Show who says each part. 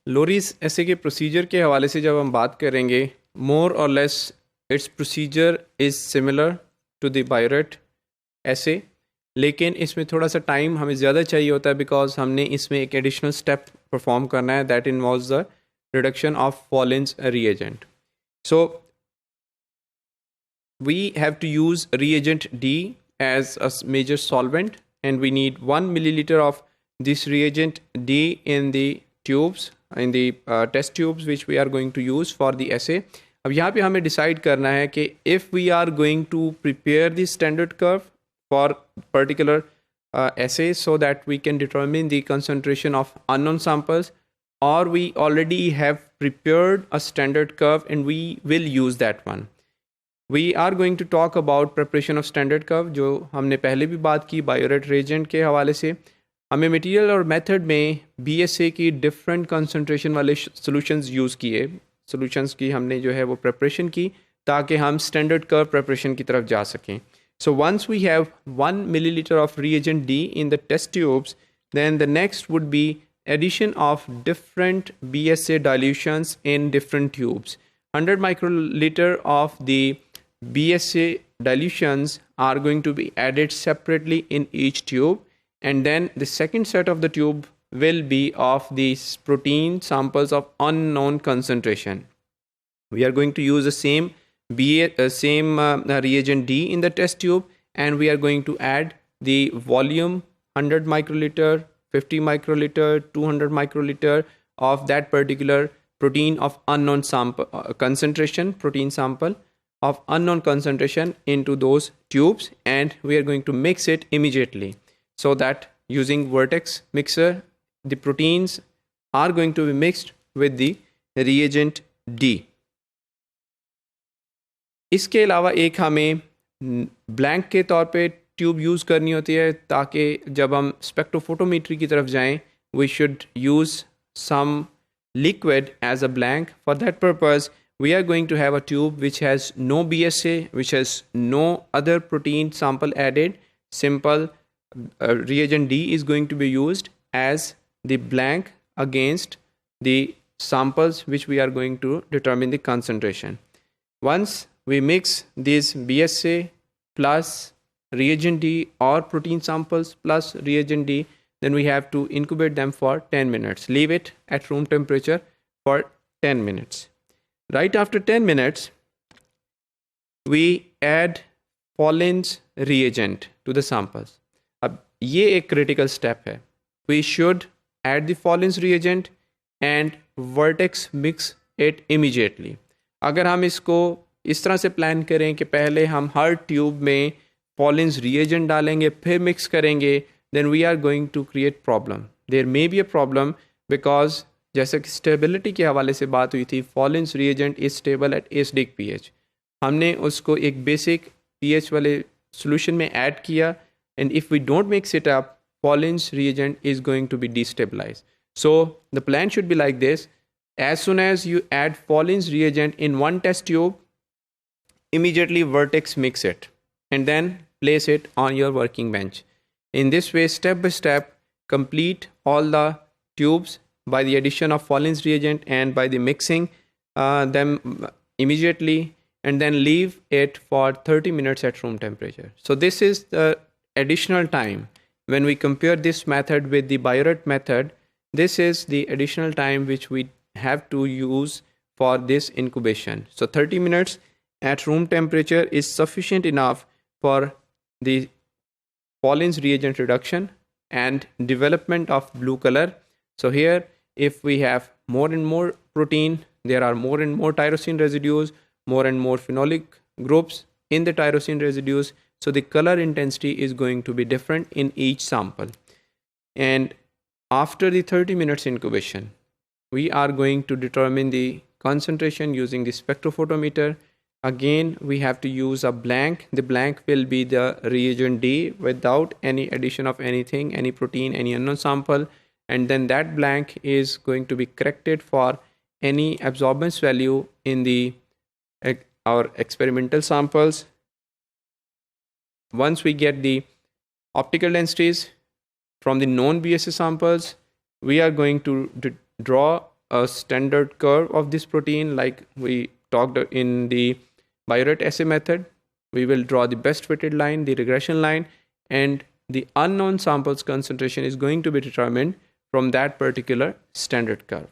Speaker 1: लोरीज ऐसे के प्रोसीजर के हवाले से जब हम बात करेंगे, मोर और less its procedure is similar to the बायोरेट ऐसे, लेकिन इसमें थोड़ा सा टाइम हमें ज़्यादा चाहिए होता है बिकॉज हमने इसमें एक एडिशनल स्टेप परफॉर्म करना है that involves the reduction of Paulin's reagent. So we have to use reagent D as a major solvent, and we need 1 milliliter of this reagent D in the tubes, in the test tubes which we are going to use for the assay. अब यहाँ पे हमें decide करना है कि if we are going to prepare the standard curve for particular assay so that we can determine the concentration of unknown samples, or we already have prepared a standard curve and we will use that one. We are going to talk about preparation of standard curve, जो हमने पहले भी बात की बायोरेट reagent के हवाले से. हमें मटेरियल और मेथड में BSA की डिफरेंट कंसंट्रेशन वाले सॉल्यूशंस यूज़ किए, सॉल्यूशंस की हमने जो है वो प्रिपरेशन की ताकि हम स्टैंडर्ड कर्व प्रिपरेशन की तरफ जा सकें. So once we have 1 milliliter of reagent D in the test tubes, then the next would be addition of different BSA dilutions in different tubes. 100 microliter of the BSA dilutions are going to be added separately in each tube, and then the second set of the tube will be of these protein samples of unknown concentration. We are going to use the same reagent D in the test tube, and we are going to add the volume 100 microliter, 50 microliter, 200 microliter of that particular protein of unknown sample concentration, protein sample of unknown concentration into those tubes, and we are going to mix it immediately, so that using vertex mixer the proteins are going to be mixed with the reagent D. इसके अलावा एक हमें blank के तौर पे tube use करनी होती है ताकि जब हम स्पेक्ट्रोफोटोमेट्री की तरफ जाएं, we should use some liquid as a blank. For that purpose, we are going to have a tube which has no BSA, which has no other protein sample added. Simple reagent D is going to be used as the blank against the samples which we are going to determine the concentration. Once we mix this BSA plus reagent D or protein samples plus reagent D, then we have to incubate them for 10 minutes. Leave it at room temperature for 10 minutes. Right after 10 minutes, we add Paulin's reagent to the samples. अब ये एक critical step है. We should add the Paulin's reagent and vertex mix it immediately. अगर हम इसको इस तरह से प्लान करें कि पहले हम हर ट्यूब में Paulin's reagent डालेंगे फिर मिक्स करेंगे, then we are going to create problem. There may be a problem because जैसे कि स्टेबिलिटी के हवाले से बात हुई थी, Paulin's reagent is stable at acidic pH. हमने उसको एक बेसिक pH वाले solution में ऐड किया, and if we don't mix it up, Paulin's reagent is going to be destabilized. So the plan should be like this. As soon as you add Paulin's reagent in one test tube, immediately vertex mix it and then place it on your working bench. In this way, step by step, complete all the tubes by the addition of Paulin's reagent and by the mixing them immediately, and then leave it for 30 minutes at room temperature. So this is the additional time. When we compare this method with the Biuret method, this is the additional time which we have to use for this incubation. So 30 minutes at room temperature is sufficient enough for the Paulin's reagent reduction and development of blue color. So here, if we have more and more protein, there are more and more tyrosine residues, more and more phenolic groups in the tyrosine residues. So the color intensity is going to be different in each sample. And after the 30 minutes incubation, we are going to determine the concentration using the spectrophotometer. Again, we have to use a blank. The blank will be the reagent D without any addition of anything, any protein, any unknown sample. And then that blank is going to be corrected for any absorbance value in the our experimental samples. Once we get the optical densities from the known BSA samples, we are going to draw a standard curve of this protein, like we talked in the Biuret assay method. We will draw the best fitted line, the regression line, and the unknown samples concentration is going to be determined from that particular standard curve.